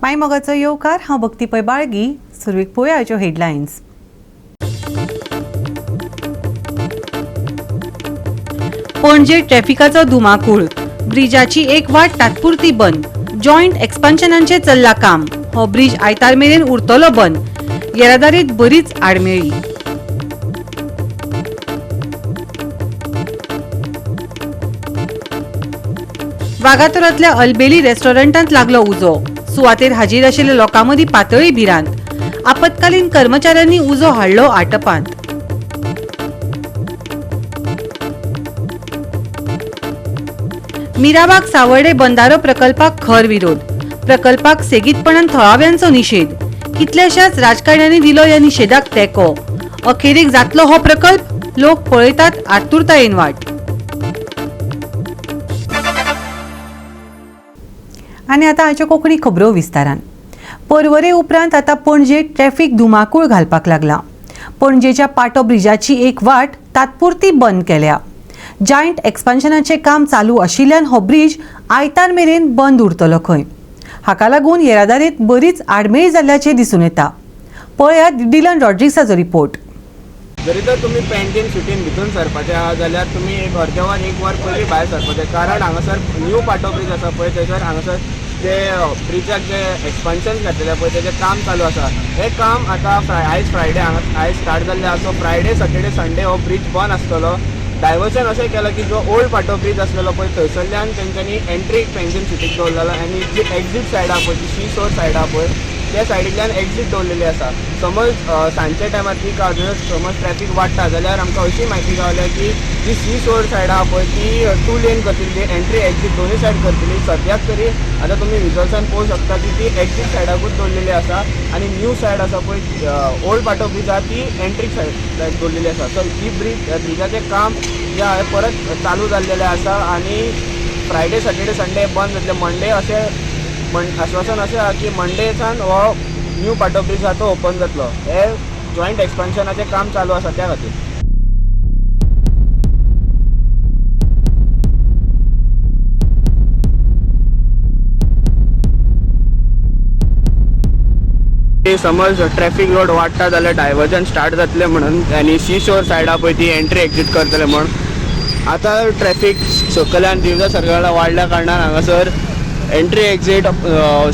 मायमोगाचो येवकार हांव भक्ती पै बाळगी. सुरवेक पळोवया हेडलायन्स. पणजे ट्रॅफिकाचो धुमाकूळ. ब्रिजाची एक वाट तात्पुरती बंद. जॉयंट एक्सपान्शनांचे चल्ला काम. हो ब्रिज आयतार मेरेन उरतलो बंद. येरादारीत बरीच आडमेळी. वागातोरांतल्या अल्बेली रेस्टॉरंटांत लागलो उजो. सुवातेर हाजीर आशिल्ल्या लोकांमदीं पातळी भिरांत. आपतकालीन कर्मचाऱ्यांनी उजो हाडलो आटपांत. मिराबाग सावर्डे बंदारो प्रकल्पाक खर विरोध. प्रकल्पाक सेगीतपणान थळाव्यांचो निषेध. कितल्याशाच राजकारण्यांनी दिलो ह्या निषेधाक तेंको. अखेरेक जातलो हो प्रकल्प. लोक पळयतात आतुरतायेन वाट. आनी आतां हाच्यो कोंकणी खबरो विस्तारान. पर्वरे उपरांत आतां पणजे ट्रॅफिक धुमाकूळ घालपाक लागला. पणजेच्या पाटो ब्रिजाची एक वाट तात्पुरती बंद केल्या. जायंट एक्सपान्शनाचें काम चालू आशिल्ल्यान हो ब्रिज आयतार मेरेन बंद उरतलो खंय. हाका लागून येरादारीत बरीच आडमेळी जाल्ल्याचें दिसून येता. पळयात डिलन रॉड्रिग्साचो रिपोर्ट. जरी तर तुम्ही पेंटीन सिटीन भितून सरपाचे आहा जाल्यार तुम्ही एक अर्दें वर एक वर पयलीं भायर सरपाचें. कारण हांगासर न्यू पाटो ब्रिज आसा पळय थंयसर हांगासर जे ब्रिजाक जे एक्सपान्शन घातलेलें पळय तेजें काम चालू आसा. हें काम आतां आयज फ्रायडे आयज स्टार्ट जाल्लें आसा. सो फ्रायडे सॅटर्डे संडे हो ब्रिज बंद आसतलो. डायवर्जन अशें केलां की जो ओल्ड पाटो ब्रिज आसलेलो पळय थंयसरल्यान तेंच्यांनी एंट्री पेन्शन सिटीक दवरलेलो आनी जी एक्झीट सायड आहा पळय ती सी शोर सायड आहा पळय त्या सायडींतल्यान एक्झीट दवरलेली आसा. समज सांजच्या टायमार पीक आवर समज ट्रॅफिक वाडटा जाल्यार आमकां अशी म्हायती गावल्या की जी सी शोर सायड आहा पळय ती 2 लेन करतली. एंट्री एक्झीट दोनूय सायड करतली. सद्याक तरी आतां तुमी विजुअल्सान पळोवंक शकता की ती एक्झीट सायडाकूच दवरलेली आसा आनी न्यू सायड आसा पळय ओल्ड पाटो ब्रिज आहा ती एंट्री सायड दवरलेली आसा. सो ही ब्रिजाचें काम जे आहे परत चालू जाल्लेलें आसा आनी फ्रायडे सॅटर्डे संडे बंद जातले. मंडे अशें आश्वासन अशें आहा की मंडेच्यान हो न्यू पाटो ब्रिज आहा तो ओपन जातलो. हे जॉयंट एक्सपान्शनाचें काम चालू आसा त्या खातीर. समज ट्रॅफिक लोड वाडटा जाल्यार डायवर्जन स्टार्ट जातलें म्हणून आनी सी शोर सायडा पळय ती एंट्री एक्झीट करतले म्हण. आतां ट्रॅफिक सकयल्यान दिवजा सर्कला वाडल्या कारणान हांगासर एंट्री एक्झीट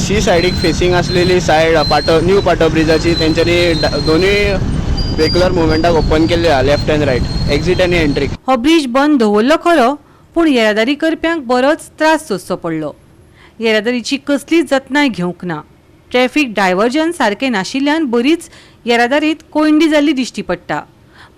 सी सायडीक फेसिंग आसलेली सायड न्यू पाटो ब्रिजाची तेंच्यांनी दोनूय व्हेहिक्युलर मुवमेंटाक ओपन केल्ले आहा लेफ्ट एंड रायट एक्झीट आनी एंट्री. हो ब्रिज बंद दवरलो खरो पूण येरादारी करप्यांक बरोच त्रास सोंसचो पडलो. येरादारीची कसलीच जतनाय घेवंक ना. ट्रॅफिक डायवर्जन सारकें नाशिल्ल्यान बरीच येरादारीत कोयंडी जाल्ली दिश्टी पडटा.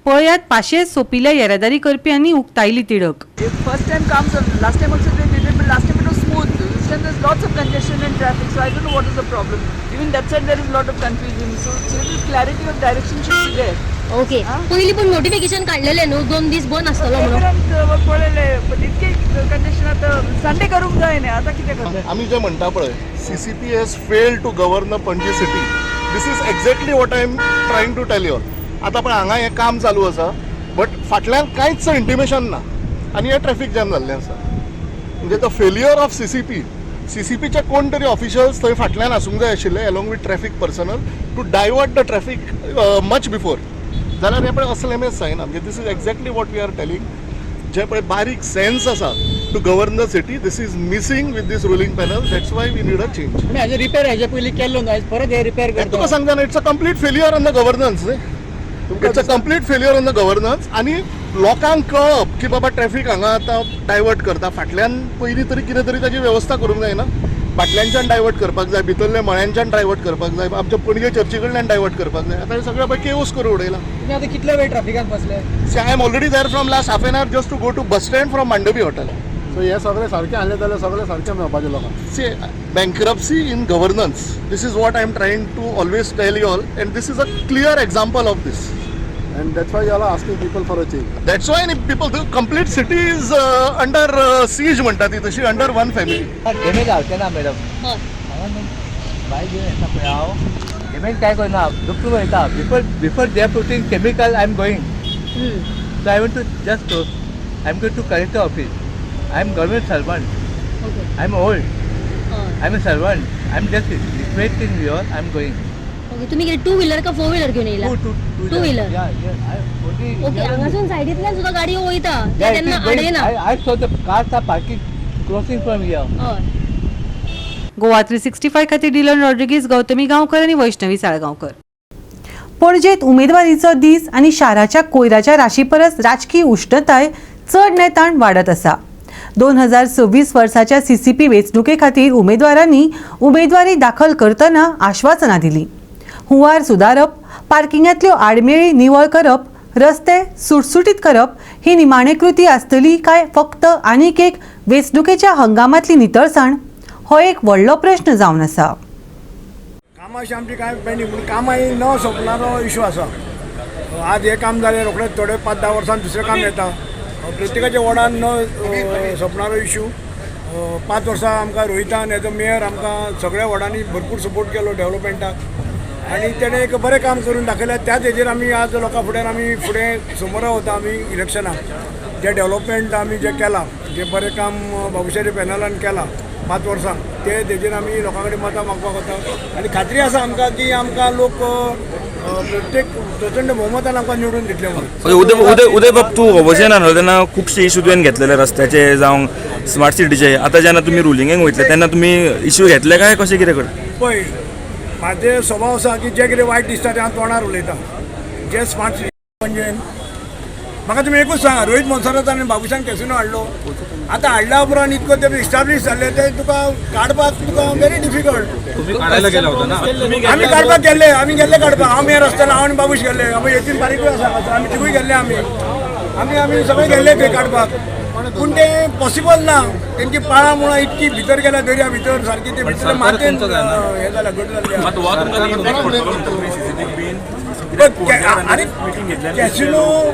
पळयात पाशे सोंपिल्ल्या येरादारी करप्यांनी उक्तायली तिडक. First time comes, last time also they did it, but last time it was smooth. This time there's lots of congestion and traffic, so I don't know what is the problem. Even that side there is a lot of confusion, so little clarity of direction should be there. Okay पयली पण notification काढलेले न्हू 2 दीस बंद आसतलो म्हणून पळयले पण इतके कंजेशन आता संडे करूंक जाय न्ही. आता कितें करता आमी जे म्हणटा पळय CCP has failed to govern Panaji city. This is exactly what I am trying to tell you. आतां पळय हांगा हें काम चालू आसा बट फाटल्यान कांयच इंटिमेशन ना आनी हें ट्रॅफिक जॅम जाल्लें आसा. म्हणजे द फेल्युअर ऑफ CCPचे कोण तरी ऑफिशियल्स थंय फाटल्यान आसूंक जाय आशिल्ले along with traffic personnel to divert the traffic much before. जाल्यार हें पळय असलें मेस जायना. म्हणजे this is exactly what we are telling. जे पळय बारीक सेन्स आसा to govern the city this is missing with this ruling panel. That's why we need a change. हेजे रिपेअर हेजे पयलीं केल्लो ना परत हे रिपेअर करता. तुका सांगता it's a complete failure on the governance. It's a complete failure on the governance. आनी लोकांक कळप की बाबा ट्रॅफिक हांगा आतां डायवर्ट करता. फाटल्यान पयलीं तरी कितें तरी ताची वेवस्था करूंक जायना. फाटल्यानच्यान डायवर्ट करपाक जाय, भितरल्या मळ्यांच्यान डायवर्ट करपाक जाय, आमच्या पणजे चर्ची कडल्यान डायवर्ट करपाक जाय. आतां सगळें पळय केओस करून उडयला. तुम्ही आता कितले वेळ ट्रॅफिकात बसले? I am already there from last half an hour just to go to bus stand from Mandovi hotel. So हे सगळे सारकें आहलें जाल्यार सगळें सारकें मेळपाचें लोकांक. See bankruptcy in governance this is what I am trying to always tell you all and this is a clear example of this. And that's why you are asking people for a change. That's why people, the complete city is under siege म्हणटा ती तशी under one family. Damage जावचें ना madam. Bye घेवन येता पळय हांव damage कांय करना. दुखून वयता before they putting chemical I am going. So I want to just I am going to collector office. I am government servant. I am old. I'm a servant. I'm just waiting here. I'm going. Okay तुम्ही किती 2 wheeler का 4 wheeler घेऊन येला Two wheeler. Yeah. I'm only. Okay हांगासून सायडींतल्यान सुद्धा गाडयो वयता ते Yeah, तेन्ना it is going. आडयना I saw the cars are parking, crossing from here. हय गोवा 365 खातीर डिलन रॉड्रिगीज, गौतमी गांवकर आणि वैष्णवी साळगांवकर. पणजेत उमेदवारीचो दीस आनी शाराच्या कोयराच्या राशी परस राजकीय उश्णताय चड नेतान वाडत आसा. 2026 वर्साच्या CCP वेंचणुके खातीर उमेदवारांनी उमेदवारी दाखल करतना आश्वासनां दिलीं. हुंवार सुदारप, पार्किंगांतल्यो आडमेळी निवळ करप, रस्ते सुटसुटीत करप ही निमाणे कृती आसतली काय फक्त आनीक एक वेंचणुकेच्या हंगामांतली नितळसाण हो एक व्हडलो प्रश्न जावन आसा. कामाशी आमची काय पेंडींग पूण कामांय न सोंपणारो इशू आसा. आज हे काम जालें रोखडेंच थोडे 5-10 वर्सान दुसरें काम येता. प्रत्येकाच्या वॉर्डान न सोंपणारो इशू. 5 वर्सां आमकां रोहितान एज अ मेयर आमकां सगळ्या वॉर्डांनी भरपूर सपोर्ट केलो डेव्हलपमेंटाक आनी तेणें एक बरें काम करून दाखयलें. त्याच हेजेर आमी आज लोकां फुड्यान आमी फुडें समोर वता आमी इलेक्शनाक. जे डेव्हलपमेंट आमी जे केलां, जे बरें काम बाबुशारी पॅनलान केलां 5 वर्सां, तेजेर आमी लोकां कडेन मतां मागपाक वता आनी खात्री आसा आमकां की आमकां लोक प्रत्येक प्रचंड भोवमतान आमकां निवडून दितले म्हणून. उदय बाब, तूं ऑपोजिशनान आहलो तेन्ना खुबशे इशू तुवें घेतलेले रस्त्याचे जावं स्मार्ट सिटीचे. आतां जेन्ना तुमी रुलिंगेक वयतले तेन्ना तुमी इशू घेतले काय कशें कितें करता? पळय, म्हाजे स्वभाव आसा की जे कितें वायट दिसता तें हांव तोंडार उलयतां. जे स्मार्ट सिटी पणजेन म्हाका तुमी एकूच सांगा, रोहित मोन्सारातान बाबुशान कॅसिनो हाडलो. आतां हाडल्या उपरांत इतको ते इस्टाब्लीश जाल्ले ते तुका काडपाक तुका व्हेरी डिफिकल्ट. आमी काडपाक गेल्ले, आमी गेल्ले काडपाक. हांव मेयर आसतना हांव आनी बाबूश गेल्ले. आमी येतीन बारीकूय आसा, आमी तिगूय गेल्ले. आमी सगळे गेल्ले ते काडपाक. पूण ते पॉसिबल ना. तेंची पाळां मुळां इतकी भितर गेल्या दर्या भितर सारकी ते भितर मातयेन हे जाल्या घट जाल्ली.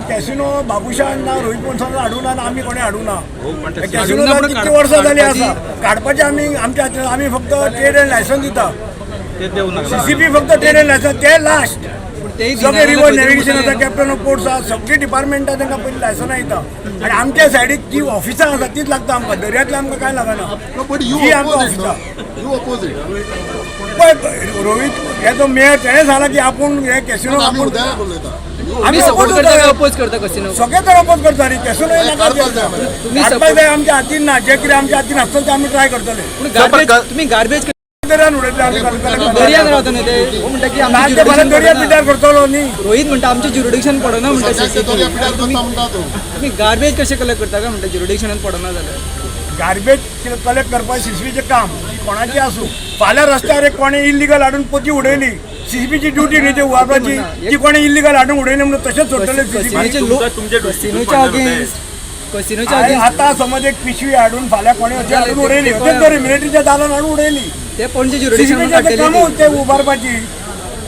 कॅसिनो बाबुशान ना रोहित मोन्सारान हाडूं ना आमी कोणें हाडूं ना. कॅसिनो कितली वर्सां जालीं आसा. काडपाचें आमी आमच्या हातीन. आमी फक्त ट्रेड एंड लायसन्स दिता. CCP फक्त ट्रेड एंड लायसन्स ते लास्ट. सगळे रिवर नॅव्हिगेशन आसा, कॅप्टन ऑफ पोर्ट्स आसा, सगळी डिपार्टमेंटां तांकां पयलीं लायसनां येता. आनी आमच्या सायडीक जी ऑफिसां आसा तीच लागता आमकां. दर्यांतलें आमकां कांय लागना. जी आमकां ऑफिसां पळय, रोहित हे जो मेयर तेणें सांगलां की आपूण हे कॅसिनो आपूण आमी अपोज करता. कॅसिनो सगळे तर अपोज करता न्ही. कॅसिनो काडपाक जाय आमच्या हातीन ना. जे कितें आमच्या हातीन आसतलें तें आमी ट्राय करतले. तुम्ही गार्बेज दर्यान उडयतले आमी दर्यान रावता न्ही ते म्हणटा की दर्या पिड्यार करतलो न्ही. रोहित म्हणटा आमचे ज्युरिडिक्शन पडना म्हणटा. तुम्ही गार्बेज कशें कलेक्ट करता काय म्हणटा ज्युरिडिक्शनान पडना जाल्यार? गार्बेज कलेक्ट करपाक CCPचें काम कोणाचें आसूं. फाल्यां रस्त्यार एक कोणें इल्लिगल हाडून पोती उडयली, CCPची ड्युटी न्ही ती वापराची. की कोणें इल्लिगल हाडून उडयलें म्हणून तशेंच सोडटले CCP. आतां समज एक पिशवी हाडून फाल्यां कोणें अशें हाडून उडयली, अशेंच बरें मिलिटरीच्या दारान हाडून उडयली. ते पणजे ज्युरिडिक्शन कामूच ते उबारपाची.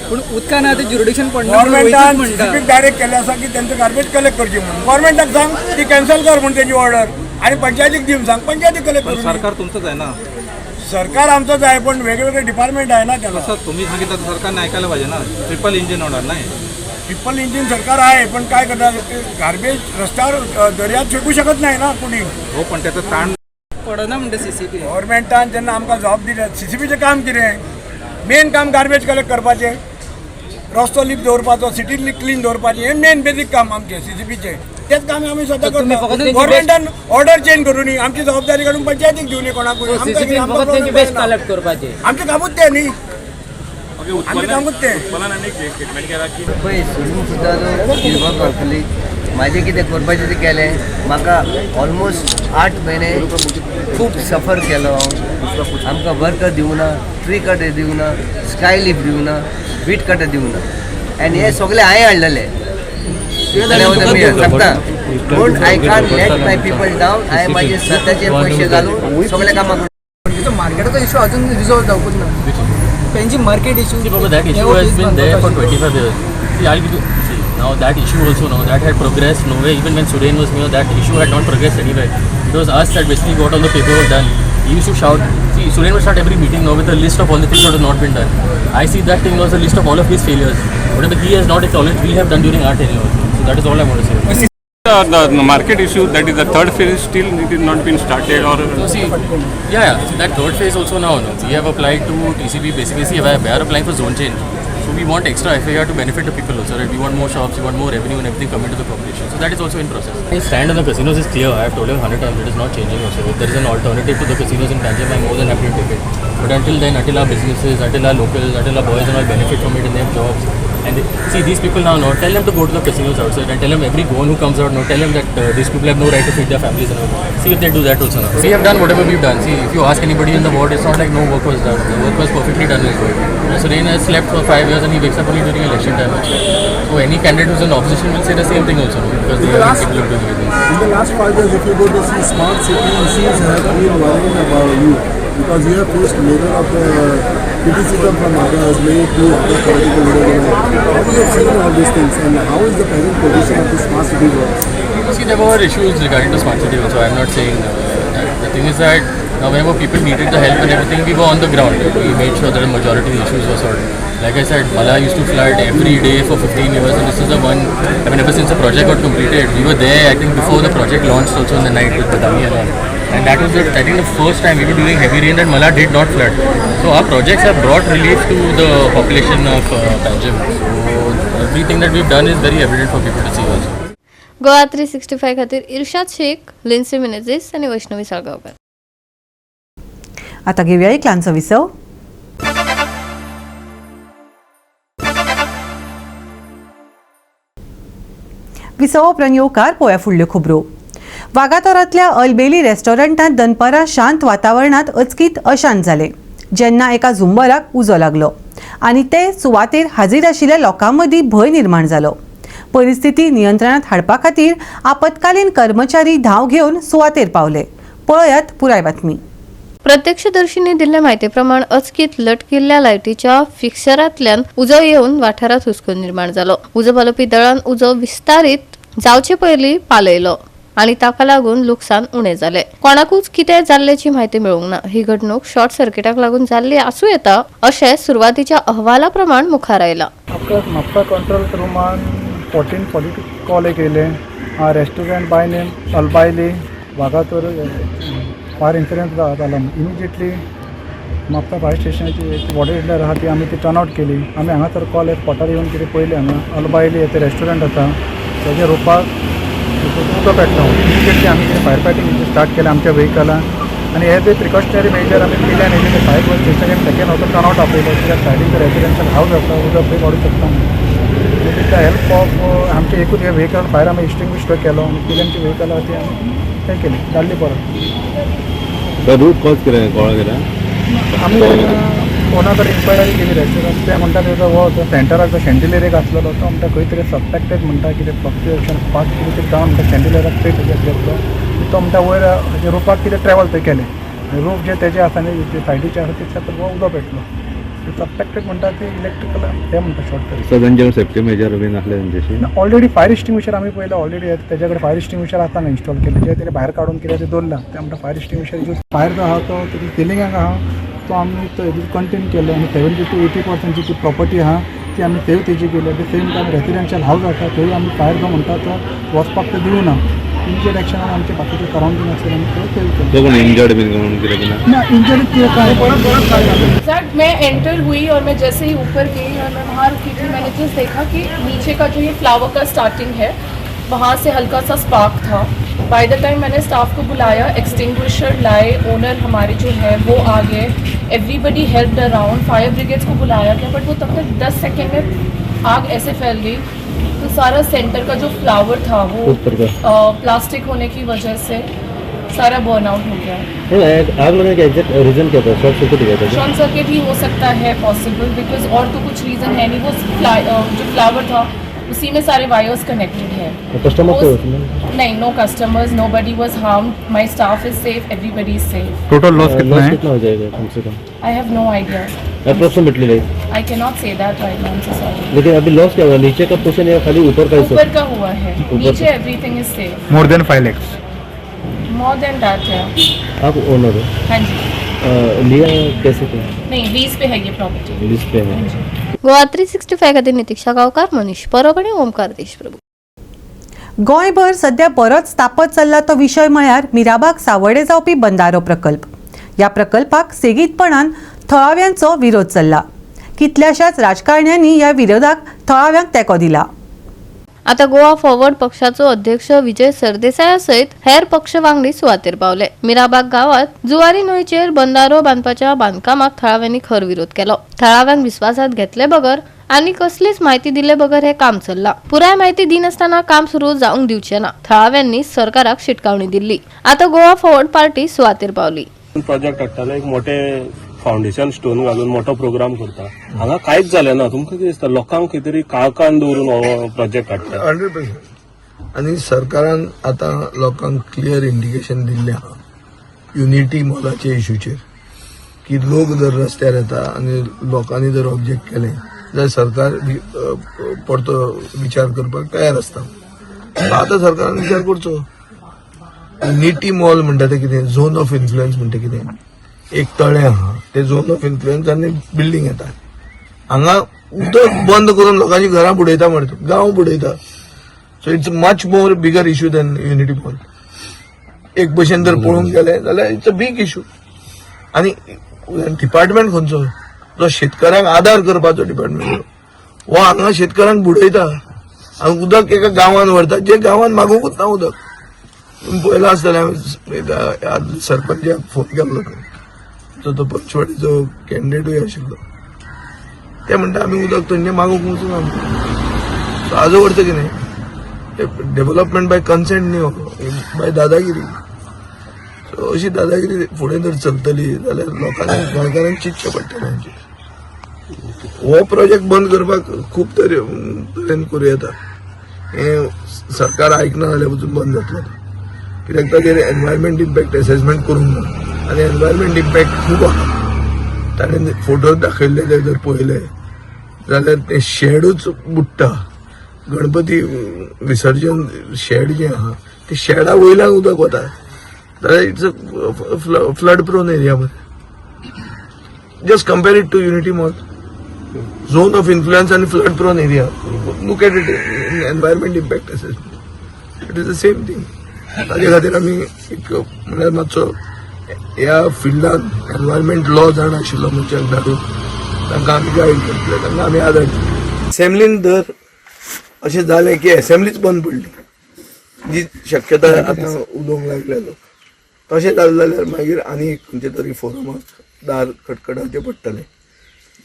पूण उदकान आतां ज्युरिडिक्शन पडना. गव्हर्मेंटान CCPक डायरेक्ट केलें आसा की तेंचें गार्बेज कलेक्ट करची म्हणून. गव्हर्मेंटाक सांग ती कॅन्सल कर म्हणून तेजी ऑर्डर आनी पंचायतीक दिवन सांग, पंचायतीक कलेक्ट करून. सरकार तुमचंच आहे ना. सरकार आमचंच आहे पण वेगवेगळे डिपार्टमेंट आहे ना त्याला. तुम्ही सांगितलं तर सरकारने ऐकायला पाहिजे ना. ट्रिपल इंजिन होणार नाही. ट्रिपल इंजिन सरकार आहे पण काय करणार, गार्बेज रस्त्यावर दर्यात फेकू शकत नाही ना कुणी. हो, पण त्याचं ताण पडना म्हणटा CCP. गव्हर्मेंटान जेन्ना आमकां जॉब दिले, CCPचें काम कितें? मेन काम गार्बेज कलेक्ट करपाचें, रस्तो लीक दवरपाचो, सिटी क्लीन दवरपाचें, हें मेन बेसीक काम आमचें CCPचें. तेच काम आमी सद्दां करता. गव्हर्मेंटान ऑर्डर चेंज करूनी आमची जबाबदारी काडून पंचायतीक दिवनी कोणाकूय. कलेक्ट करपाचें आमचें कामूच तें न्ही. आमचें कामूच तें. पळय सोडून सुद्दां हिरवो करतली. म्हाजें कितें करपाचें तें केलें. म्हाका ऑलमोस्ट 8 म्हयने खूब सफर केलो हांव. आमकां वर्कर दिवना, ट्री कटर दिवना, स्काय लिफ्ट दिवना, बीट कटर दिवना आनी हे सगळें हांवें हाडलेलें. सांगता पूण I can't let my people down. हांवें म्हाजे स्वताचे पयशे घालून सगळे कामां करता. मार्केटाचो इशू अजून रिजॉल्व जावपूच ना. तेंची market issue that issue has been there for 25 years. See, I'll give you, now that issue also now that had progressed nowhere. Even when Suren was mayor, that issue had not progressed anywhere. It was us that basically got all the paperwork done. He used to shout. See, Suren would start every meeting now with a list of all the things that have not been done. I see that thing was a list of all of his failures. Whatever he has not acknowledged, we have done during our tenure. So that is all I want to say. the market issue, that is the third phase, still it is not been started or... So see, yeah, so that third phase also now, no? We have applied to TCB, basically, see, we are applying for zone change. So we want extra FAR to benefit the people also, right? We want more shops, we want more revenue and everything coming to the population. So that is also in process. My stand on the casinos is clear. I have told him 100 times it is not changing also. If there is an alternative to the casinos in Panjim, I am more than happy to take it. But until then, until our businesses, until our locals, until our boys and all benefit from it in their jobs, and they, see these people now, no, tell them to go to the casinos outside and tell them every goon who comes out, no, tell them that these people have no right to feed their families and all. See if they do that also now. We have done whatever we've done. See, if you ask anybody in the ward, it's not like no work was done. The work was perfectly done in Goa. Suren has slept for 5 years and he wakes up only during election time. So any candidate who's in opposition will say the same thing also, no? Because they are people doing it. In the last 5 years, if you go to see smart city issues have been worrying about you because you have faced many of the criticism from others, made to other political leaders. How do you see all these things and how is the present position of the smart city works? See, there were issues regarding the smart city also. I'm not saying that. The thing is that whenever people needed the help and everything, we were on the ground. We made sure that the majority of the issues were sorted. Like I said, Mala used to flood every day for 15 years and this is the one, I mean, ever since the project got completed, we were there, I think, before the project launched also in the night with Badami and all. And that was, I think, the first time we were during heavy rain that Mala did not flood. So our projects have brought relief to the population of Panjim. So everything that we've done is very evident for people to see also. Goa 365 खातीर इर्शाद शेख, लिन्सी मिनेझीस आणि वैष्णवी साळगावकर. आता घेऊया एक ल्हानसो विसव. विसव उपरांत येवकार पळोवया फुडल्यो खबरो. वागातोरांतल्या अल्बेली रेस्टॉरंटांत दनपारां शांत वातावरणांत अचकीत अशांत जालें जेन्ना एका झुंबराक उजो लागलो आनी ते सुवातेर हाजीर आशिल्ल्या लोकां मदीं भंय निर्माण जालो. परिस्थिती नियंत्रणांत हाडपा खातीर आपतकालीन कर्मचारी धांव घेवन सुवातेर पावले. पळयात पुराय बातमी. प्रत्यक्षदर्शींनी दिल्ल्या म्हायती प्रमाण अचकीत लटकिल्ल्या लायटीच्या फिक्सरांतल्यान उजो येवन वाठारांत हुस्को निर्माण जालो. उजो घालपी दळान उजो विस्तारीत जावचे पयलीं पालयलो आनी ताका लागून लुकसाण उणें जालें. कोणाकूच कितें जाल्ल्याची म्हायती मेळूंक ना. ही घडणूक शॉर्ट सर्किटाक लागून जाल्ली आसूं येता अशें सुरवातीच्या अहवाला प्रमाण मुखार आयलां. म्हापसा कंट्रोल रुमान 1442 कॉल केले. रेस्टॉरंट बाय नेम अल्बायली वागातोर फायर इन्सिडेंट जालो. इमिजिएटली म्हापसा फायर स्टेशनाची वॉटर हिटलर आहा ती आमी ती टर्न आउट केली. आमी हांगासर कॉल स्पॉटार येवन कितें पयलें हांगा अल्बायली येते रेस्टॉरंट आसा तेजे रुपाक उदो पेटलो. इमिजिएटली आमी कितें फायर फायटींग स्टार्ट केलें आमच्या व्हेहिकलान आनी एज ए प्रिकॉशनरी मेजर आमी केले आनी ते फायर स्टेशन सेकेंड असो टर्न आउट आपयलो. कित्याक सायडीन रेसिडेन्शियल हावज आसा उदक थंय वाडूंक शकता. विथ द हेल्प ऑफ आमचे एकूच हे व्हेहिकल फायर आमी एक्सटिंग्विश केलो आनी किल्यांची व्हेहिकल आहा ती आमी हें केली धाडली परत. रूट कॉज केलें कळ्ळें कितें आमी कोणा कडेन इन्क्वायरी केली रेस्टॉरंट ते म्हणटा तेजो हो जो सेंटराक जो शँडिलेर एक आसलेलो तो म्हणटा खंय तरी सस्पेक्टेड म्हणटा कितें फ्लक्च्युएशन पार्ट कितें तरी जावन म्हणटा शँडिलेराक पेट घेतलो. तो म्हणटा वयर हेजे रुपाक कितें ट्रॅवल थंय केलें. रूफ जे तेजे आसा न्ही जे सायडीचे आसा तेच्या तर उदो पेटलो. सस्पेक्टेड म्हणटा ती इलेक्ट्रिकल हे म्हणटा शॉर्ट सर्किट. सो तेंचे सेफ्टी मेजर बीन आसले तेंचेशी ऑलरेडी फायर एक्सटिंग्विशर आमी पयलें ऑलरेडी तेजे कडेन फायर एक्सटिंग्विशर आसा हांगा इन्स्टॉल केलें जे तेणें भायर काडून कितें तें दवरलां ते म्हणटा फायर एक्सटिंग्विशर यूज. फायर जो आहा तो तेजी सिलिंगाक आहा तो आमी हेजी कंटेन केलो आनी 70 to 80% जी प्रॉपर्टी आहा ती आमी सेव तेजी केली. At the same time residential house आसा थंय आमी फायर जो म्हणटा तो वचपाक ते दिवना. इमिजिएट एक्शनान आमचे बाकीचे सरावंडींग आसले आमी ते सेव केले. कोण इंजर्ड बीन म्हणून कितें ना इंजरी सर मैं एंटर हुई और मैं जैसे ही ऊपर गई और मैं बाहर की थी मैंने जस्ट देखा कि नीचे का जो ये फ्लावर का स्टार्टिंग है वहाँ से हल्का सा स्पार्क था. By the time Maine staff को बुलाया, एक्सटिंग्विशर लाए, ओनर हमारे जो है वो आ गए, everybody helped around, fire brigades को बुलाया गया बट वो तब तक 10 सेकेंड में आग ऐसे फैल गई तो सारा सेंटर का जो फ्लावर था वो प्लास्टिक होने की वजह से सारा बर्न आउट हो गया. आग लगने का एग्जैक्ट रीजन क्या था? शॉर्ट सर्किट हुआ था? शॉर्ट सर्किट ही हो सकता है पॉसिबल बिकॉज और तो कुछ रीज़न है नहीं. वो जो फ्लावर था उसी में सारे वायर्स कनेक्टेड हैं. कस्टमर को नहीं, no customers, nobody was harmed, my staff is safe, everybody is safe. Total loss कितना हो जाएगा कम से कम? I have no idea approximately like I can not say that right now, so sorry. लेकिन अभी लॉस क्या हुआ? नीचे का पोर्शन या खाली ऊपर का हिस्सा? ऊपर का हुआ है, नीचे everything is safe. More than 5 lakhs. More than that है. आप ओनर हो? हाँ जी. लिया कैसे थे? नहीं, लीज पे है ये प्रॉपर्टी. लीज पे है. गोवा 365 खातीर नितीक्षा गांवकार, मनीष परब आनी ओमकार देशप्रभू. गोंयभर सध्या बरोच तापत चल्ला तो विशय म्हळ्यार मिराबाग सावडे जावपी बंदारो प्रकल्प. ह्या प्रकल्पाक सेगीतपणान थळाव्यांचो विरोध चल्ला. कितल्याशाच राजकारण्यांनी ह्या विरोधाक थळाव्यांक तेंको दिला. आता गोवा फॉरवर्ड पक्षाचो अध्यक्ष विजय सरदेसाय सयत हेर पक्ष वांगडी सुवातेर पावले. मिराबाग गावात जुवारी न्हंयचेर बंदारो बांदपाच्या बांदकामाक थळाव्यांनी खर विरोध केलो. थळाव्यांक विश्वासात घेतले बगर आनी कसलीच म्हायती दिले बगर हे काम चल्ला. पुराय म्हायती दिनासतना काम सुरू जावंक दिवचे ना. थळाव्यांनी सरकाराक शिटकावणी दिल्ली. आता गोवा फॉरवर्ड पार्टी सुवातेर पावली. प्रोजेक्ट हाडटाले एक मोठे फाउंडेशन स्टोन घालून मोठो प्रोग्राम करता. हांगा कांयच जालें ना. तुमकां कितें दिसता लोकांक खंय तरी काळकान दवरून हो प्रोजेक्ट हाडटा? 100%. आणि सरकारान आतां लोकांक क्लियर इंडिकेशन दिल्लें आहा युनिटी मॉलाचे इश्यूचेर की लोक जर रस्त्यार येता आनी लोकांनी जर ऑब्जेक्ट केलें जाल्यार सरकार परतो विचार करपाक तयार आसता. आतां सरकारान विचार करचो. युनिटी मॉल म्हणटा तें कितें? झोन ऑफ इन्फ्लुएन्स म्हणटा कितें? एक तळें आहा ते झोन ऑफ इन्फ्लुएन्स आनी बिल्डींग येता. हांगा उदक बंद करून लोकांची घरां बुडयता मरे, गांव बुडयता. So it's much more bigger issue than unity mall. एक भशेन जर पळोवंक गेलें जाल्यार इट्स अ बीग इश्यू. आनी डिपार्टमेंट खंयचो? जो शेतकऱ्यांक आदार करपाचो डिपार्टमेंट हो हांगा शेतकऱ्यांक बुडयता आनी उदक एका गांवांत व्हरता जे गांवांत मागूंकूच ना उदक. तुम्ही पळयलां आसतलें सरपंचाक फोन केल्लो तो पंचवाडीचो कॅन्डिडेटूय आशिल्लो. ते म्हणटा आमी उदक थंय मागूंक वचूना. सो हाजो अर्थ कितें? डेव्हलपमेंट बाय कन्सेंट न्ही, बाय दादागिरी. सो अशी दादागिरी फुडें जर चलतली जाल्यार लोकांनी गोंयकारांक चिंतचें पडटलें. हो प्रोजेक्ट बंद करपाक खूब तरेन करूं येता. हें सरकार आयकना जाल्यार वचून बंद जातलो. कित्याक ताचेर एनवायरमेंट इम्पॅक्ट असेसमेंट करूंक ना आनी एनवायरमेंट इम्पॅक्ट खूब आहा. ताणें फोटो दाखयल्ले ते जर पळयले जाल्यार ते शेडूच बुडटा. गणपती विसर्जन शेड जे आहा ते शेडा वयल्यान उदक वता जाल्यार it's a flood prone area. Just compare it to unity mall. Zone of influence आनी flood prone area. Look at it in environment impact assessment. It is the same thing. ताजे खातीर आमी एक म्हळ्यार मातसो ह्या फिल्डान एनवायरमेंट लॉ जाण आशिल्लो मनशाक धाडून तांकां आमी गायड करतले, तांकां आमी आदार दितले. असेंब्लीन जर अशें जालें की असेंब्लीच बंद पडली जी शक्यता आतां उलोवंक लागल्या लोक, तशें जालें जाल्यार मागीर आनी खंयचे तरी फोरमाक दार खटखटावचें पडटलें.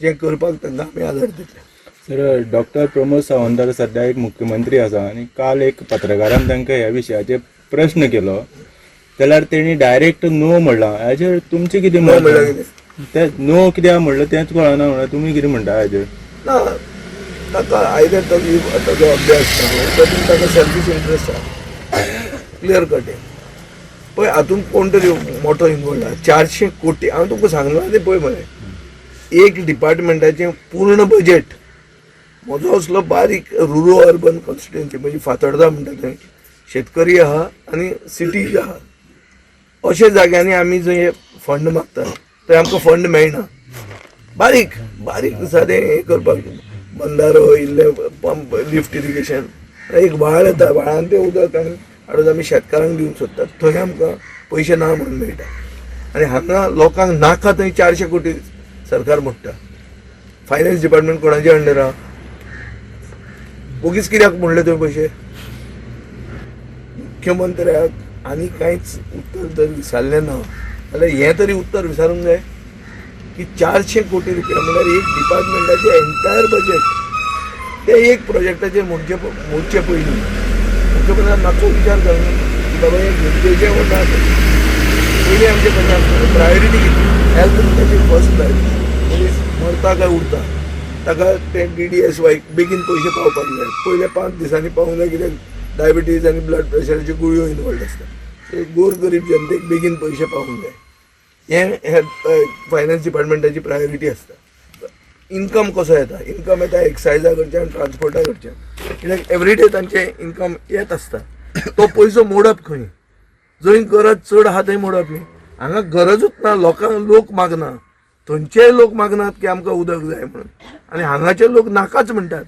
जें करपाक तांकां आमी आदार दितले. सर, डॉक्टर प्रमोद सावंत सध्या एक मुख्यमंत्री आसा आनी काल एक पत्रकारान तांकां ह्या विशयाचेर प्रश्न केलो जाल्यार तेणी डायरेक्ट नो म्हणला. हाजेर तुमचें कितें म्हणलें? ते नो कित्याक म्हणलें तेंच कळना म्हणल्यार तुमी कितें म्हणटा हाजेर? ना, ताका आयदर ताजो अभ्यास ना ताका सेल्फीश इंट्रस्ट आहा. क्लियर कट आहे. पळय हातूंत कोण तरी मोठो इन्वॉल्व आहा. 400 कोटी. हांवें तुमकां सांगलो ते पळय मरे, एक डिपार्टमेंटाचें पूर्ण बजेट म्हजो असलो बारीक रुरल अर्बन कॉन्स्टिट्युएन्सी म्हणजे फातोर्डा म्हणटा थंय शेतकरी आहा आनी सिटीज आहा. अशा जाग्यांनी आमी जंय फंड मागता थंय आमकां फंड मेळना. बारीक बारीक सादें हें करपाक बंदारो इल्ले पंप लिफ्ट इरिगेशन. एक व्हाळ येता, व्हाळान तें उदक हाडून आमी शेतकारांक दिवंक सोदतात. थंय आमकां पयशे ना म्हणून मेळटा. आनी हांगा लोकांक नाका थंय 400 कोटी सरकार मोडटा. फायनान्स डिपार्टमेंट कोणाच्या अंडर आहा? बोगीच कित्याक म्हणले थंय पयशे? मुख्यमंत्र्याक आनी कांयच उत्तर जर विचारलें ना जाल्यार हें तरी उत्तर विचारूंक जाय की 400 कोटी रुपया म्हळ्यार एक डिपार्टमेंटाचें एंटायर बजेट ते एक प्रोजेक्टाचेर मोडचे पयलीं मुख्यमंत्र्यान मातसो विचार करना की बाबा हें गरजेचें वता. पयलीं आमचे प्रायोरिटी कितें? हेल्थ ताची फर्स्ट प्रायोरिटी. मनीस मरता काय उरता ताका ते DDSY बेगीन पयशे पावपाक जाय. पयले 5 दिसांनी पावूंक जाय कित्याक डायबिटीज आनी ब्लड प्रेशराच्यो गुळयो इनवॉल्ड आसता. सो गोर गरीब जनतेक बेगीन पयशे पावूंक जाय. हें फायनान्स डिपार्टमेंटाची प्रायोरिटी आसता. इन्कम कसो येता? इन्कम येता एक्सायजा कडच्यान, ट्रान्सपोर्टा कडच्यान. कित्याक एवरीडे तांचे इन्कम येत आसता. तो पयसो मोडप खंय? जंय गरज चड आहा थंय मोडप न्ही. हांगा गरजूच ना. लोक मागना. थंयचे लोक मागनात की आमकां उदक जाय म्हणून आनी हांगाचे लोक नाकाच म्हणटात.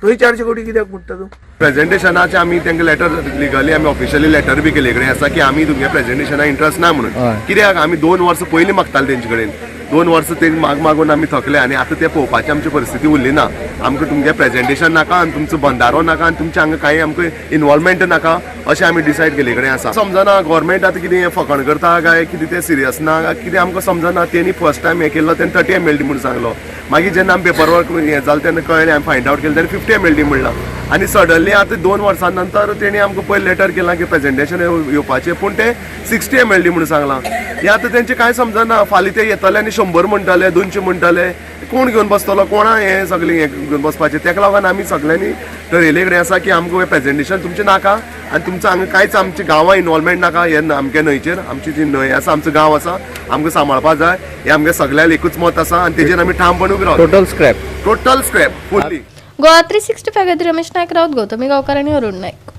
थंय 400 कोटी कित्याक पडटा तूं प्रेझेंटेशनाचे आमी तांकां लेटर लिगली आमी ऑफिशियली लेटर बी केले कडेन आसा की आमी तुमगे प्रेझेंटेशना इंट्रस्ट ना म्हणून कित्याक आमी 2 वर्सां पयलीं मागताले तेंचे कडेन 2 वर्सां ते मागून आमी थकले आनी आतां ते पळोवपाची आमची परिस्थिती उरली ना आमकां तुमगे प्रेझेंटेशन नाका आनी तुमचो बंदारो नाका आनी तुमचे हांगा कांय आमकां इनवॉल्वमेंट नाका अशें आमी डिसायड केले कडेन आसा समजना गव्हर्मेंट आतां कितें फकाण करता काय कितें तें सिरियस ना कितें आमकां समजना तेणी फर्स्ट टायम हें केल्लो तेणी 30 ml म्हणून सांगलो मागीर जेन्ना आमी पेपर वर्क हें जालें तेन्ना कळ्ळें आमी फायंड आवट केलें तेन्ना 50 ml म्हणलां आनी सडनली आतां 2 वर्सां नंतर तेणी आमकां पयलीं लेटर केलां की प्रेझेंटेशन येवपाचें पूण ते 60 ml म्हणून सांगलां हें आतां तेंचें कांय समजना फाल्यां ते येतले आनी 100 म्हणटाले 200 म्हणटाले कोण घेवन बसतलो कोणा हें सगळें हें घेवन बसपाचें तेका लागून आमी सगळ्यांनी ठरयले कडेन आसा की आमकां हें प्रेझेंटेशन तुमचें नाका आनी तुमचो हांगा कांयच आमच्या गांवां इनवॉल्वमेंट नाका हे आमच्या न्हंयचेर आमची जी न्हंय आसा आमचो गांव आसा आमकां सांबाळपा जाय हें आमगे सगळ्याक एकूच मत आसा आनी तेजेर आमी ठामपण उबी रावता टोटल स्क्रॅप फुल्ली गोवा 365 खातीर रमेश नायक रावत गौतमी गांवकार आनी अरुण नायक.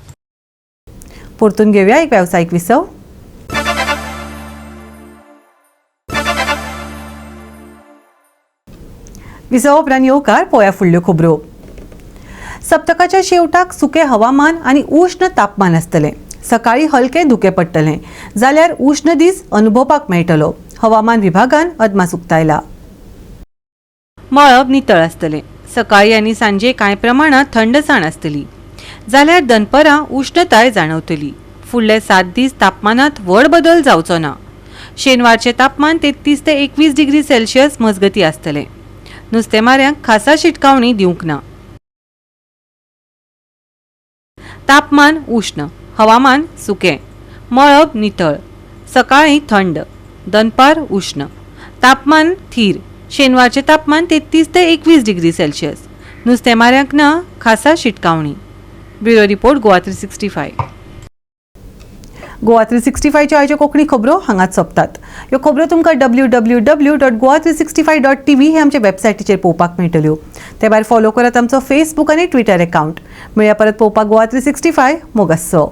परतून घेऊया एक व्यावसायिक विसव. विसव उपरांत येवकार पळोवया फुडल्यो खबरो. सप्तकाच्या शेवटाक सुके हवामान आनी उश्ण तापमान आसतलें. सकाळी हलके धुके पडटले जाल्यार उश्ण दीस अनुभवपाक मेळटलो. हवामान विभागान अदमास उक्तायला. मळब नितळ आसतलें. सकाळी आनी सांजे कांय प्रमाणात थंडसाण आसतली जाल्यार दनपरां उश्णताय जाणवतली. फुडले 7 दीस तापमानात व्हड बदल जावचो ना. शेनवारचे तापमान 33 ते 21 डिग्री सेल्सियस मजगती आसतलें. नुस्तेमाऱ्यांक खासा शिटकावणी दिवंक ना. तापमान उष्ण, हवामान सुकें, मळब नितळ, सकाळी थंड, दनपार उष्ण, तापमान थीर. शेनवारचे तापमान 33 ते 21 डिग्री सेल्सियस. नुस्तेमाऱ्यांक ना खासा शिटकावणी. Bureau report Goa 365. गोवा 365 च्या आयच्यो कोंकणी खबरो हांगाच सोंपतात. ह्यो खबरो तुमकां www.goa365.tv हे आमचे वेबसायटीचेर पळोवपाक मेळटल्यो. ते भायर फॉलो करात आमचो फेसबूक आनी ट्विटर अकाउंट. मेळया परत पळोवपाक गोवा 365 मोगस्सो.